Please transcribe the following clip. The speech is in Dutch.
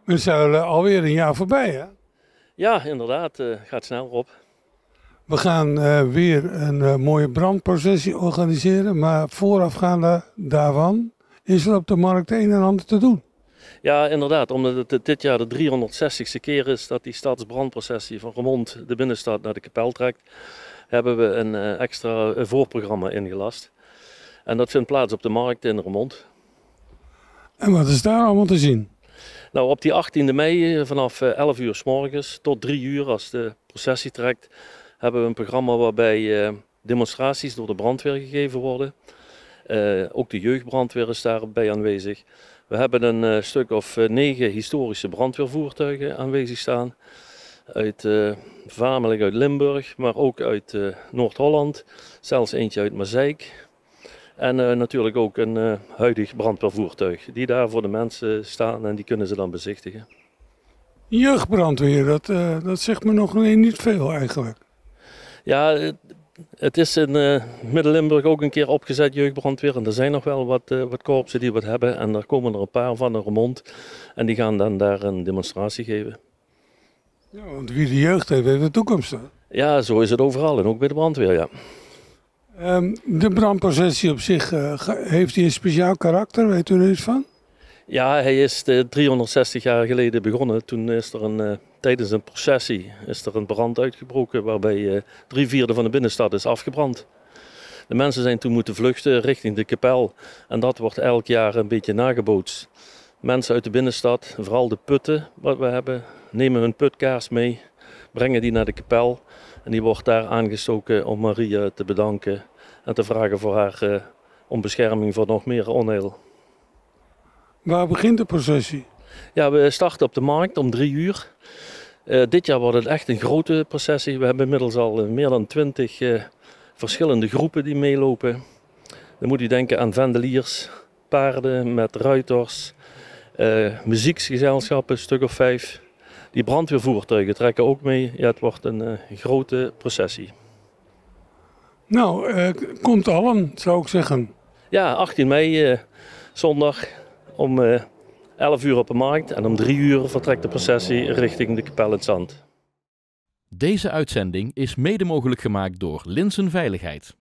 We zijn alweer een jaar voorbij, hè? Ja, inderdaad. Gaat snel op. We gaan weer een mooie brandprocessie organiseren, maar voorafgaande daarvan is er op de markt een en ander te doen. Ja, inderdaad. Omdat het dit jaar de 360ste keer is dat die stadsbrandprocessie van Roermond de binnenstad naar de kapel trekt, hebben we een extra voorprogramma ingelast. En dat vindt plaats op de markt in Roermond. En wat is daar allemaal te zien? Nou, op die 18e mei vanaf 11 uur 's morgens tot 3 uur als de processie trekt, hebben we een programma waarbij demonstraties door de brandweer gegeven worden. Ook de jeugdbrandweer is daarbij aanwezig. We hebben een stuk of 9 historische brandweervoertuigen aanwezig staan. Voornamelijk uit Limburg, maar ook uit Noord-Holland. Zelfs eentje uit Mazeik. En natuurlijk ook een huidig brandweervoertuig die daar voor de mensen staan en die kunnen ze dan bezichtigen. Jeugdbrandweer, dat zegt me nog niet veel eigenlijk. Ja, het is in Midden-Limburg ook een keer opgezet, jeugdbrandweer. En er zijn nog wel wat korpsen die wat hebben. En daar komen er een paar van naar Roermond. En die gaan dan daar een demonstratie geven. Ja, want wie de jeugd heeft, heeft de toekomst. Hè? Ja, zo is het overal. En ook bij de brandweer, ja. De brandprocessie op zich, heeft die een speciaal karakter? Weet u er iets van? Ja, hij is 360 jaar geleden begonnen. Toen is er tijdens een processie is er een brand uitgebroken waarbij 3/4 van de binnenstad is afgebrand. De mensen zijn toen moeten vluchten richting de kapel en dat wordt elk jaar een beetje nagebootst. Mensen uit de binnenstad, vooral de putten wat we hebben, nemen hun putkaars mee, brengen die naar de kapel en die wordt daar aangestoken om Maria te bedanken en te vragen voor haar om bescherming voor nog meer onheil. Waar begint de processie? Ja, we starten op de markt om 3 uur. Dit jaar wordt het echt een grote processie. We hebben inmiddels al meer dan 20 verschillende groepen die meelopen. Dan moet u denken aan vendeliers, paarden met ruiters, muzieksgezelschappen, een stuk of 5. Die brandweervoertuigen trekken ook mee. Ja, het wordt een grote processie. Nou, komt allen, zou ik zeggen. Ja, 18 mei, zondag om 11 uur op de markt en om 3 uur vertrekt de processie richting de kapel in het Zand. Deze uitzending is mede mogelijk gemaakt door Linsen Veiligheid.